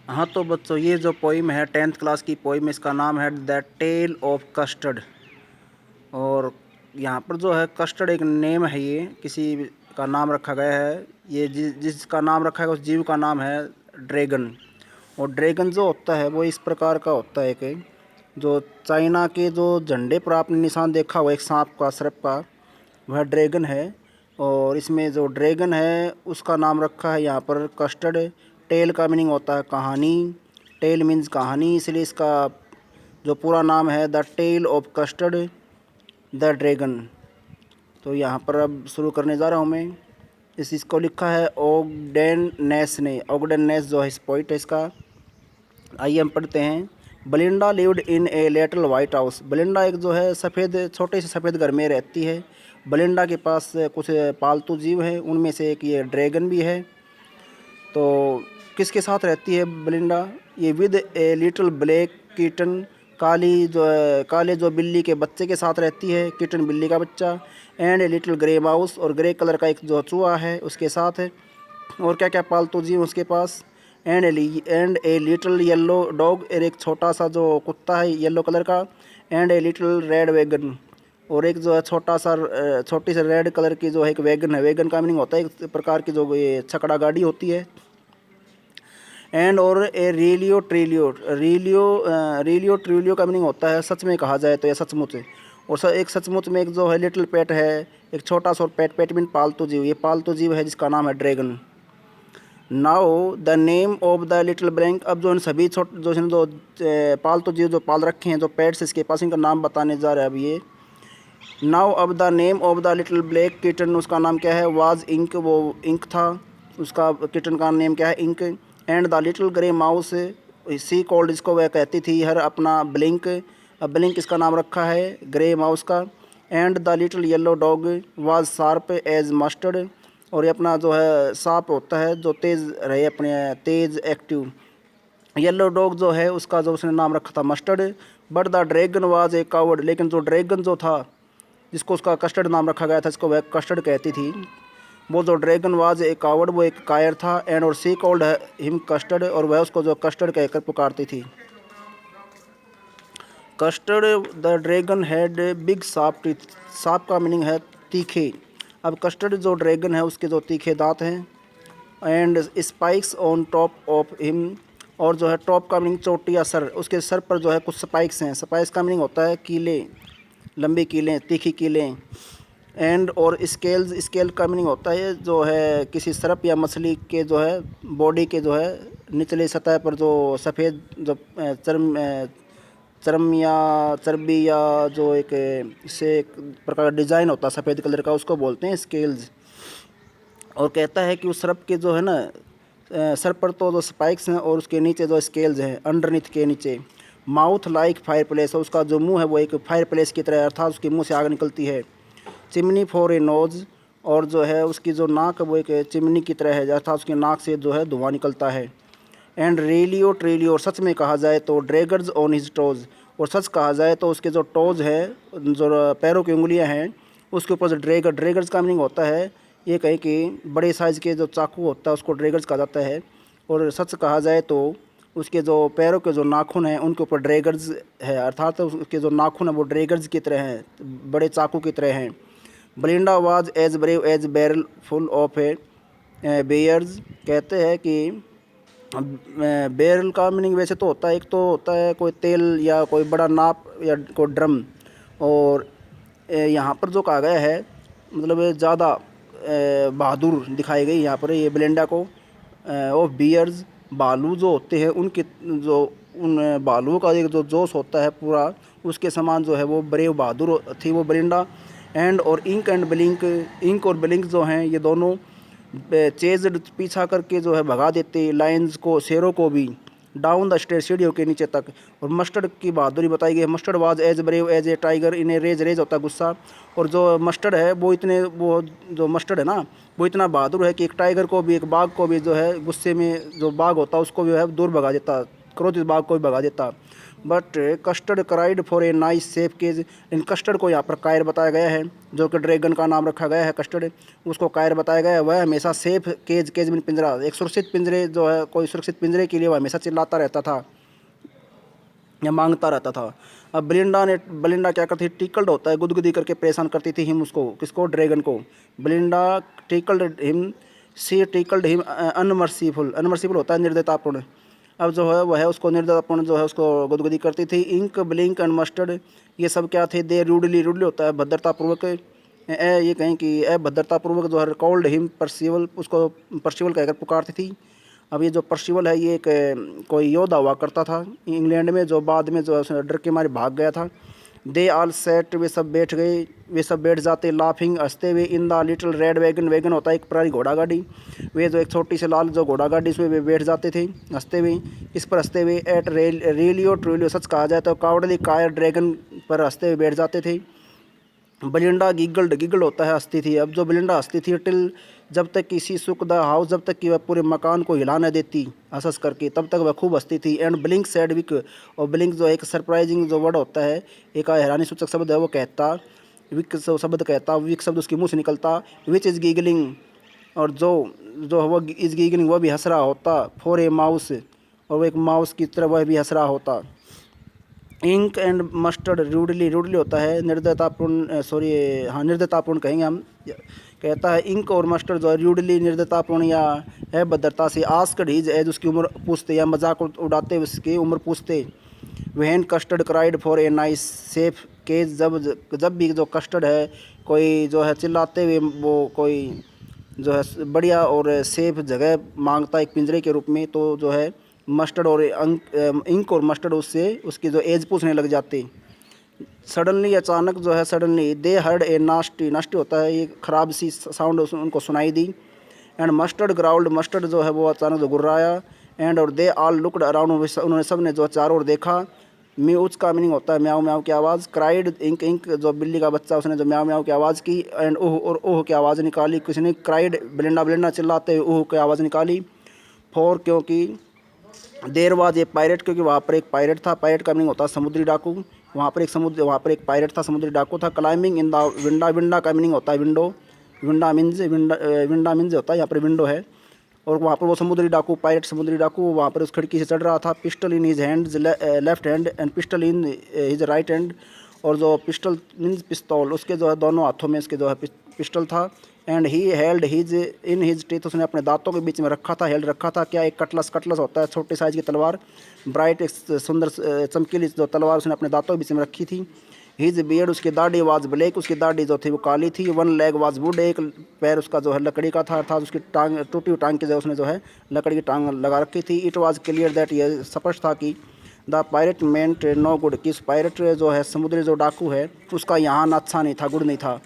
हाँ तो बच्चों, ये जो पोइम है 10th क्लास की पोइम, इसका नाम है द टेल ऑफ कस्टर्ड। और यहाँ पर जो है कस्टर्ड एक नेम है, ये किसी का नाम रखा गया है। ये जिसका नाम रखा है उस जीव का नाम है ड्रैगन। और ड्रैगन जो होता है वो इस प्रकार का होता है कि जो चाइना के जो झंडे पर आपने निशान देखा हुआ एक सांप का, सर्प का, वह ड्रैगन है। और इसमें जो ड्रैगन है उसका नाम रखा है यहाँ पर कस्टर्ड। टेल का मीनिंग होता है कहानी। टेल मीन्स कहानी, इसलिए इसका जो पूरा नाम है the tale of Custard the dragon. तो यहाँ पर अब शुरू करने जा रहा हूँ मैं। इसको लिखा है ओगडेन नेस ने। ओगडेन नेस जो है इस पोइट है इसका। आइए हम पढ़ते हैं। Belinda lived in a little white house. Belinda एक जो है सफ़ेद, छोटे से सफ़ेद घर में रहती है। बलिंडा के पास कुछ पालतू जीव हैं, उनमें से एक ये ड्रैगन भी है। तो किसके साथ रहती है बलिंडा? ये with a little black kitten, काले जो बिल्ली के बच्चे के साथ रहती है, किटन बिल्ली का बच्चा। And a little grey mouse, और ग्रे कलर का एक जो चूहा है उसके साथ है। और क्या क्या पालतू जीव उसके पास? And a little yellow dog, और एक छोटा सा जो कुत्ता है येलो कलर का। And a little red wagon, और एक जो है छोटी सी रेड कलर की जो है एक वैगन है। वैगन का मीनिंग होता है एक प्रकार की जो ये छकड़ा गाड़ी होती है। एंड और ए रीलियो ट्रिलियो का मीनिंग होता है सच में कहा जाए तो, या सचमुच है। और एक सचमुच में एक जो है लिटिल पेट है, एक छोटा सा पेट। पेट मीन पालतू जीव। ये पालतू जीव है जिसका नाम है dragon. Now the name of the little blank. अब जो इन सभी जो पालतू जीव जो पाल रखे हैं, जो पेट्स इसके पास, इनका नाम बताने जा रहे हैं अब ये। नाउ अब the name of the little black kitten, उसका नाम क्या है? वाज इंक, वो इंक था। उसका किटन का नेम क्या है? Ink. And the little grey mouse, she called, इसको वह कहती थी हर अपना ब्लिंक। अब ब्लिंक इसका नाम रखा है ग्रे माउस का। And the little yellow dog was sharp as mustard, और ये अपना जो है सांप होता है जो तेज़ रहे, अपने तेज़ एक्टिव। येलो डॉग जो है उसका जो उसने नाम रखा था mustard. But the dragon was a coward, लेकिन जो ड्रैगन जो था जिसको उसका कस्टर्ड नाम रखा गया था, इसको वह कस्टर्ड कहती थी, वो जो ड्रैगन वाज ए कावर्ड, वो एक कायर था। एंड और सी कॉल्ड हिम कस्टर्ड, और वह उसको जो कस्टर्ड कहकर पुकारती थी। Custard the dragon had big sharp teeth. Sharp का मीनिंग है तीखे। अब कस्टर्ड जो ड्रैगन है उसके जो तीखे दांत हैं। And spikes on top of him, और जो है टॉप का मीनिंग चोटी या सर, उसके सर पर जो है कुछ स्पाइक्स हैं। स्पाइक्स का मीनिंग होता है कीले, लंबी कीलें, तीखी कीलें। एंड और स्केल्स, स्केल का मीनिंग होता है जो है किसी सर्प या मछली के जो है बॉडी के जो है निचली सतह पर जो सफ़ेद जो चर्म या चर्बी या जो एक इससे एक प्रकार का डिज़ाइन होता है सफ़ेद कलर का, उसको बोलते हैं स्केल्स। और कहता है कि उस सर्प के जो है ना सर पर तो जो स्पाइक्स हैं, और उसके नीचे जो स्केल्स हैं अंडरनीथ के नीचे। माउथ लाइक फायर प्लेस, और उसका जो मुंह है वो एक फायर प्लेस की तरह, अर्थात उसके मुंह से आग निकलती है। चिमनी फॉर ए नोज़, और जो है उसकी जो नाक है वो एक चिमनी की तरह है, अर्थात उसकी नाक से जो है धुआं निकलता है। एंड रेलियो ट्रेलियो, और सच में कहा जाए तो ड्रैगन्स ऑन हिज टोज़, और सच कहा जाए तो उसके जो टोज़ है, जो पैरों की उंगलियां हैं, उसके ऊपर जो ड्रैगन्स का मीनिंग होता है ये कहीं कि बड़े साइज़ के जो चाकू होता है उसको ड्रैगन्स कहा जाता है। और सच कहा जाए तो उसके जो पैरों के जो नाखून हैं उनके ऊपर ड्रैगन्स है, अर्थात उसके जो नाखून हैं वो ड्रैगन्स की तरह हैं, बड़े चाकू की तरह हैं। Belinda was as brave as barrel full of a bears. कहते हैं कि बैरल का मीनिंग वैसे तो होता है, एक तो होता है कोई तेल या कोई बड़ा नाप या कोई ड्रम। और यहाँ पर जो कहा गया है मतलब ज़्यादा बहादुर दिखाई गई यहाँ पर ये बेलिंडा को। ऑफ बियर्स, भालू जो होते हैं उनके जो उन भालुओं का एक जो जोश होता है पूरा, उसके समान जो है वो ब्रेव बहादुर थी वो बेलिंडा। एंड और इंक एंड ब्लिंक, इंक और ब्लिंक जो हैं ये दोनों चेज पीछा करके जो है भगा देते लायंस को, शेरों को भी, डाउन द स्टेयर, सीढ़ियों के नीचे तक। और मस्टर्ड की बहादुरी बताई गई है। Mustard was as brave as a tiger in a rage, rage होता है गुस्सा। और जो मस्टर्ड है वो जो मस्टर्ड है ना वो इतना बहादुर है कि एक टाइगर को भी, एक बाघ को भी जो है गुस्से में, जो बाघ होता है उसको भी है दूर भगा देता, क्रोधित बाघ को भी भगा देता। But Custard cried for a nice safe cage. इन कस्टर्ड को यहाँ पर कायर बताया गया है, जो कि ड्रैगन का नाम रखा गया है कस्टर्ड, उसको कायर बताया गया है। वह हमेशा सेफ केज, केज में पिंजरा, एक सुरक्षित पिंजरे जो है, कोई सुरक्षित पिंजरे के लिए वह हमेशा चिल्लाता रहता था या मांगता रहता था। अब बेलिंडा क्या करती थी, टिकल्ड होता है, गुदगुदी करके परेशान करती थी हिम उसको, किसको, ड्रैगन को। बेलिंडा टिकल्ड हिम, सी टिकल्ड हिम अनमर्सीफुल, अनमर्सीफुल होता है निर्दयतापूर्ण। अब जो है वह उसको निर्दयतापूर्ण जो है उसको गुदगुदी करती थी। इंक, ब्लिंक एंड मस्टर्ड, ये सब क्या थे, दे रूडली, रूडली होता है भद्रतापूर्वक, ये कहें कि भद्रतापूर्वक जो है कॉल्ड हिम पर्सिवल, उसको पर्सिवल कहकर पुकारती थी। अब ये जो पर्सिवल है ये एक कोई योद्धा हुआ करता था इंग्लैंड में, जो बाद में जो है डर के मारे भाग गया था। दे ऑल सेट, वे सब बैठ गए, वे सब बैठ जाते, लाफिंग, हंसते हुए, in the little red wagon, wagon होता है एक पुरानी घोड़ा गाड़ी, वे जो एक छोटी सी लाल जो घोड़ा गाड़ी इसमें वे बैठ जाते थे हंसते हुए, इस पर हंसते हुए। एट रेलियो ट्रोलियो, सच कहा जाए तो कावड़ली कायर, ड्रैगन पर हंसते हुए बैठ जाते थे। बेलिंडा गिगल्ड, गिगल्ड होता है हंसती थी। अब जो बेलिंडा हंसती थी, टिल, जब तक किसी सुख द हाउस, जब तक कि वह पूरे मकान को हिला न देती हंस हंस करके, तब तक वह खूब हंसती थी। एंड ब्लिंक सैड विक, और ब्लिंक जो एक सरप्राइजिंग जो वर्ड होता है, एक हैरानी सूचक शब्द है, वो कहता, विक शब्द कहता, विक शब्द उसके मुंह से निकलता, विच इज़ गिगलिंग, और जो वो इज़ गिगलिंग, वह भी हंस रहा होता, फॉर ए माउस, और वो एक माउस की तरह वह भी हंस रहा होता। Ink and Mustard, rudely, rudely होता है निर्दयतापूर्ण, सॉरी हाँ निर्दयतापूर्ण कहेंगे हम। कहता है इंक और मस्टर्ड जो है रूडली, निर्दयतापूर्ण या है भद्रता से। आस्क्ड हिज एज, उसकी उम्र पूछते या मजाक उड़ाते उसकी उम्र पूछते। When Custard cried for a nice safe cage, जब भी जो कस्टर्ड है कोई जो है चिल्लाते हुए वो कोई जो है बढ़िया और सेफ जगह मांगता है एक पिंजरे के रूप में, तो जो है मस्टर्ड और इंक और मस्टर्ड उससे उसकी जो एज पूछने लग जाते। सडनली, अचानक जो है, suddenly they heard a nasty, nasty होता है ये खराब सी साउंड उनको सुनाई दी। एंड मस्टर्ड ग्राउल्ड, मस्टर्ड जो है वो अचानक जो गुर्राया। एंड और दे ऑल लुकड अराउंड, उन्होंने सब ने जो चारों ओर देखा। म्यूच का मीनिंग होता है म्याऊ म्याऊ की आवाज़। क्राइड, इंक, इंक जो बिल्ली का बच्चा, उसने जो म्याऊ म्याऊ की आवाज़ की। एंड ओह, और ओह की आवाज़ निकाली किसी ने। क्राइड, बेलिंडा, बेलिंडा चिल्लाते हुए ओह की आवाज़ निकाली। फॉर, क्योंकि, देर वाज ए पायरेट, क्योंकि वहाँ पर एक पायरेट था। पायरेट का मीनिंग होता है समुद्री डाकू। वहाँ पर एक पायरेट था, समुद्री डाकू था। क्लाइंबिंग इन द विंडा, विंडा का मीनिंग होता है विंडो। विंडा मीन्स होता है यहाँ पर विंडो है। और वहाँ पर वो समुद्री डाकू, पायरेट समुद्री डाकू, वहाँ पर उस खिड़की से चढ़ रहा था। Pistol in his hand, left hand, and pistol in his right hand, और जो पिस्टल मीन्स पिस्तौल, उसके जो है दोनों हाथों में इसके जो है पिस्टल था। And he held his in his teeth, उसने अपने दांतों के बीच में रखा था, हेल्ड रखा था क्या, एक कटलस, कटलस होता है छोटे साइज की तलवार। ब्राइट, एक सुंदर चमकीली जो तलवार उसने अपने दांतों के बीच में रखी थी। हिज बियर्ड, उसकी दाढ़ी वाज ब्लैक, उसकी दाढ़ी जो थी वो काली थी। वन लेग वाज वुड, एक पैर उसका जो है लकड़ी का था, अर्थात उसकी टांग, टूटी हुई टांग की जो उसने जो है लकड़ी की टांग लगा रखी थी। इट वाज क्लियर दैट, यह स्पष्ट था कि the pirate meant no good, कि पायरेट जो है समुद्री जो डाकू है उसका यहाँ अच्छा नहीं था, गुड नहीं था,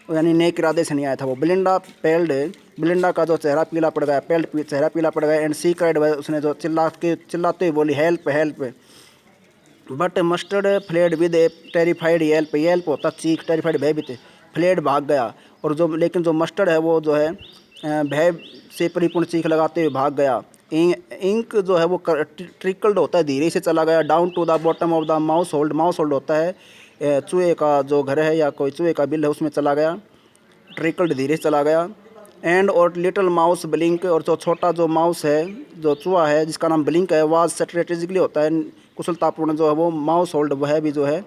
यानी नेक इरादे से नहीं आया था वो। बेलिंडा पेल्ड, बेलिंडा का जो चेहरा पीला पड़ गया, पेल्ड चेहरा पीला पड़ गया। एंड सी क्राइड, उसने जो चिल्लाते हुए बोली help, help. But mustard fled with A terrified Yelp, Yelp होता चीख, टेरिफाइड भयभीत, फ्लेड भाग गया। और जो लेकिन जो मस्टर्ड है वो जो है भय से परिपूर्ण चीख लगाते हुए भाग गया। इंक जो है वो ट्रिकल्ड होता है, धीरे से चला गया। Down to the bottom of the mouse hold, mouse hold होता है चूहे का जो घर है या कोई चूहे का बिल है, उसमें चला गया। ट्रिकल्ड, धीरे से चला गया। एंड और लिटिल माउस ब्लिंक, और जो छोटा जो माउस है, जो चूहा है जिसका नाम ब्लिंक है, वाज स्ट्रेटेजिकली होता है कुशलतापूर्ण, जो है वो माउस होल्ड, वह भी जो है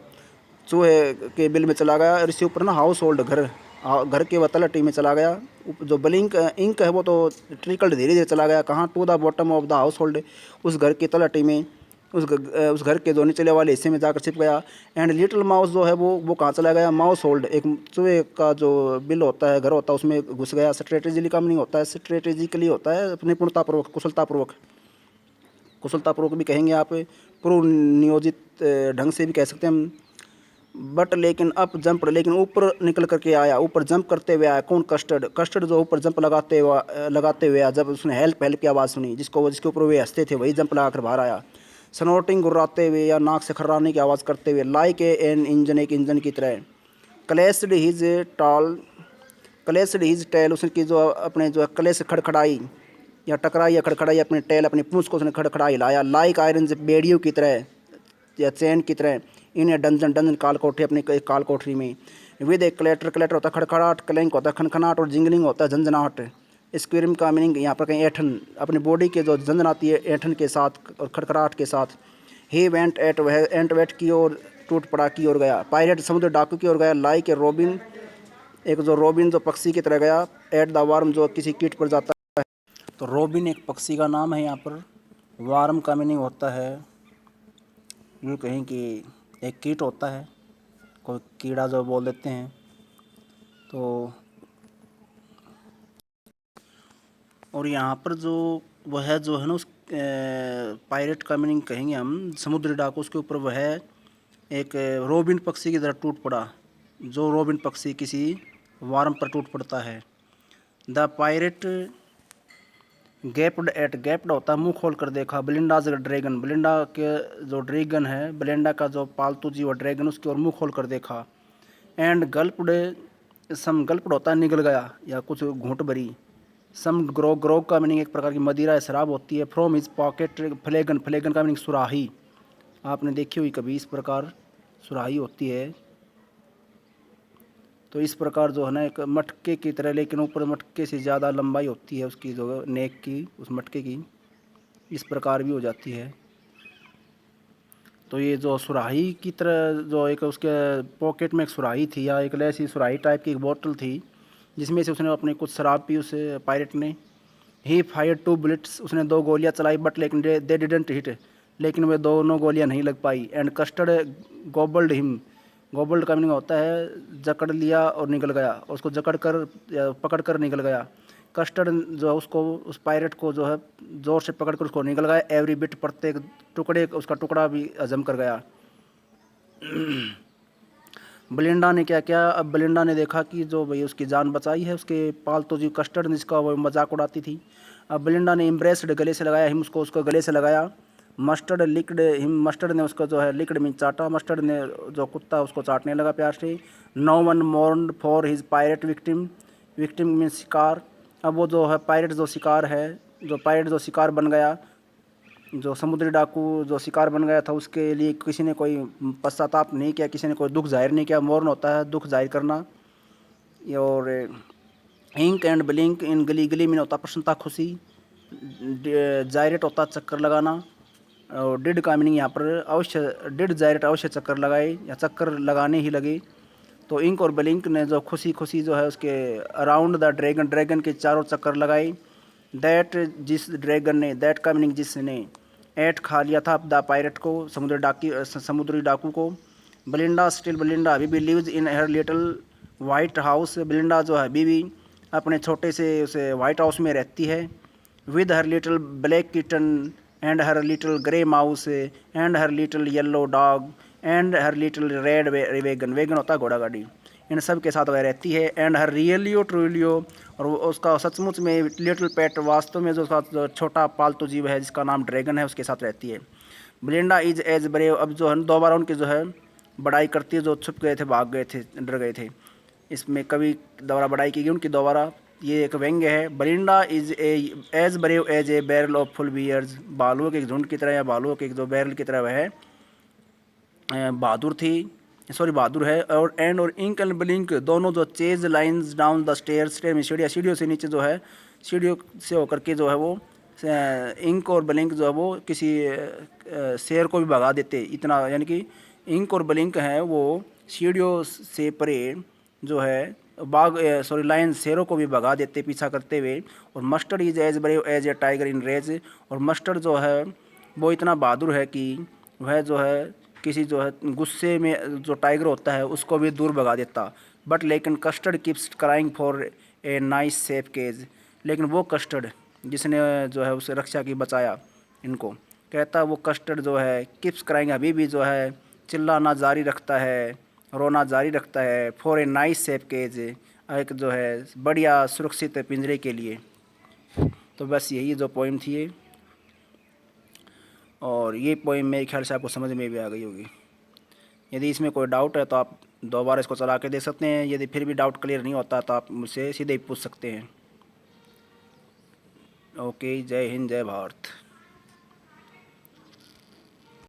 चूहे के बिल में चला गया। और इसके ऊपर ना हाउस होल्ड, घर के वह तलहटी में चला गया। जो ब्लिंक इंक है वो तो ट्रिकल्ड, धीरे धीरे चला गया कहाँ, to the bottom of the house hold, उस घर की तलहटी में, उस घर के जो निचले वाले हिस्से में जाकर छिप गया। एंड लिटिल माउस जो है वो कहाँ चला गया, माउस होल्ड, एक चूहे का जो बिल होता है, घर होता है, उसमें घुस गया। स्ट्रेटेजिकली का मीनिंग होता है, स्ट्रेटेजिकली होता है निपुणतापूर्वक, कुशलतापूर्वक, कुशलतापूर्वक भी कहेंगे आप, पूर्व नियोजित ढंग से भी कह सकते हैं हम। बट लेकिन अप जंप, लेकिन ऊपर निकल करके आया, ऊपर जंप करते हुए आया। कौन, कस्टर्ड, कस्टर्ड जो ऊपर जंप लगाते हुए आया। जब उसने हेल्प, हेल्प की आवाज़ सुनी, जिसके ऊपर वे हंसते थे, वही जंप लगा कर बाहर आया। स्नोटिंग, गुर्राते हुए या नाक से खर्राने की आवाज़ करते हुए। लाइक एन इंजन, एक इंजन की तरह। क्लेस्ड हिज टॉल, क्लेस्ड हिज टेल, उसकी जो अपने जो क्लेस खड़खड़ाई या टकराई या खड़खड़ाई अपनी टेल, अपनी पूंछ को उसने खड़खड़ाई लाया। लाइक आयरन, बेड़ियों की तरह। या चैन की तरह इन ए डंजन डंजन काल कोठरी अपनी काल कोठरी में। विद ए क्लेटर, क्लेटर होता है खड़खड़ाहट, क्लैंक होता है खनखनाहट और जिंगलिंग होता है झंझनाहट। स्क्वीरिंग का मीनिंग यहाँ पर कहीं ऐठन, अपनी बॉडी के जो झंझनाती है ऐठन के साथ और खड़खड़ाहट के साथ। ही वेंट एट, वह एंट वेट की ओर, टूट पड़ा की ओर गया। पायरेट समुद्र डाकू की ओर गया। लाइक ए रॉबिन, एक जो रॉबिन जो पक्षी की तरह गया। एट द वार्म, जो किसी कीट पर जाता है। तो रॉबिन एक पक्षी का नाम है यहाँ पर। वार्म का मीनिंग होता है यूँ कहें कि एक कीट होता है, कोई कीड़ा जो बोल देते हैं। तो और यहाँ पर जो वह जो है ना, उस पायरेट का मीनिंग कहेंगे हम समुद्री डाकू, उसके ऊपर वह एक रोबिन पक्षी की तरह टूट पड़ा। जो रोबिन पक्षी किसी वार्म पर टूट पड़ता है। The pirate gaped at, gaped होता है मुंह खोल कर देखा। बेलिंडाज ड्रैगन, बेलिंडा के जो ड्रैगन है, बेलिंडा का जो पालतू जीव ड्रैगन, उसकी ओर मुंह खोल कर देखा। एंड गल्प्ड, सम गल्प्ड होता है निगल गया या कुछ घूंट भरी। सम ग्रोग, ग्रोग का मीनिंग एक प्रकार की मदिरा या शराब होती है। फ्रॉम हिज पॉकेट फ्लेगन, फ्लेगन का मीनिंग सुराही। आपने देखी हुई कभी इस प्रकार सुराही होती है। तो इस प्रकार जो है ना एक मटके की तरह, लेकिन ऊपर मटके से ज़्यादा लंबाई होती है उसकी, जो नेक की, उस मटके की, इस प्रकार भी हो जाती है। तो ये जो सुराही की तरह जो एक उसके पॉकेट में एक सुराही थी, या एक ऐसी सुराही टाइप की एक बोतल थी जिसमें से उसने अपनी कुछ शराब पी, उसे पायरेट ने। ही फायर्ड 2 बुलेट्स, उसने 2 गोलियां चलाई, बट लेकिन दे डिडंट हिट, लेकिन वे दोनों गोलियां नहीं लग पाई। एंड कस्टर्ड गोबल्ड हिम, गोबल्ड का मीनिंग होता है जकड़ लिया और निकल गया, उसको जकड़ कर या पकड़ कर निकल गया। कस्टर्ड जो है उसको, उस पायरेट को जो है ज़ोर से पकड़ कर उसको निकल गया। एवरी बिट, प्रत्येक टुकड़े, उसका टुकड़ा भी हजम कर गया। बेलिंडा ने क्या किया, अब बेलिंडा ने देखा कि जो भाई उसकी जान बचाई है उसके पालतू जीव कस्टर्ड, जिसका वो मजाक उड़ाती थी। अब बेलिंडा ने इम्प्रेस्ड, गले से लगाया, हिम, उसको गले से लगाया। मस्टर्ड लिक्ड हिम, मस्टर्ड ने उसको जो है लिक्ड मीन चाटा, मस्टर्ड ने जो कुत्ता उसको चाटने लगा प्यार से। No one mourned for his pirate victim, victim mean शिकार। अब वो जो है पायरेट जो शिकार है, जो पायरेट जो शिकार बन गया, जो समुद्री डाकू जो शिकार बन गया था, उसके लिए किसी ने कोई पश्चाताप नहीं किया, किसी ने कोई दुख जाहिर नहीं किया। मोर्न होता है दुख जाहिर करना। और इंक एंड ब्लिंक, इन गली, गली में होता प्रसन्नता खुशी। जायरेट होता चक्कर लगाना। और डिड का मीनिंग यहाँ पर अवश्य, डिड जायरेट अवश्य चक्कर लगाए या चक्कर लगाने ही लगे। तो इंक और ब्लिंक ने जो खुशी खुशी जो है उसके अराउंड द ड्रैगन, ड्रैगन के चारों चक्कर लगाए। दैट, जिस ड्रैगन ने, दैट का मीनिंग जिसने, एट खा लिया था द पायरेट को, समुद्री डाकू को। बेलिंडा स्टिल, बेलिंडा अभी भी lives in her little white house, Belinda जो है अभी भी अपने छोटे से उसे वाइट हाउस में रहती है। With her little black kitten and her little grey mouse and her little yellow dog and her little red wagon, wagon होता है घोड़ा गाड़ी, इन सब के साथ वह रहती है। एंड हर रियलियो ट्रूलियो, और उसका सचमुच में लिटिल पेट, वास्तव में जो छोटा पालतू जीव है जिसका नाम ड्रैगन है, उसके साथ रहती है। बेलिंडा इज एज ब्रेव, अब जो है दोबारा उनकी जो है बड़ाई करती है, जो छुप गए थे, भाग गए थे, डर गए थे। इसमें कभी दोबारा बड़ाई की गई उनकी दोबारा। ये एक व्यंग्य है। Belinda is as brave as a barrel of full bears, भालुओं के एक झुंड की तरह या भालुओं के एक जो बैरल की तरह वह बहादुर थी, सॉरी बहादुर है। और एंड और इंक एंड ब्लिंक दोनों जो chase lions down the stair, stair में सीढ़ियाँ, सीढ़ियों से नीचे जो है, सीढ़ियों से होकर के जो है वो इंक और ब्लिंक जो है वो किसी शेर को भी भगा देते, इतना, यानी कि इंक और ब्लिंक हैं वो सीढ़ियों से परे जो है लायन, शेरों को भी भगा देते पीछा करते हुए। और Mustard is as brave as a tiger in rage, और मस्टर्ड जो है वो इतना बहादुर है कि वह जो है किसी जो है गुस्से में जो टाइगर होता है उसको भी दूर भगा देता। बट लेकिन Custard keeps crying for a nice safe cage, लेकिन वो कस्टर्ड जिसने जो है उसे रक्षा की, बचाया इनको, कहता वो कस्टर्ड जो है कीप्स क्राइंग, अभी भी जो है चिल्लाना जारी रखता है, रोना जारी रखता है। For a nice safe cage, एक जो है बढ़िया सुरक्षित पिंजरे के लिए। तो बस यही जो पोइम थी ये, और ये पोइम मेरे ख्याल से आपको समझ में भी आ गई होगी। यदि इसमें कोई डाउट है तो आप दोबारा इसको चला के देख सकते हैं। यदि फिर भी डाउट क्लियर नहीं होता तो आप मुझसे सीधे ही पूछ सकते हैं। ओके, जय हिंद, जय भारत।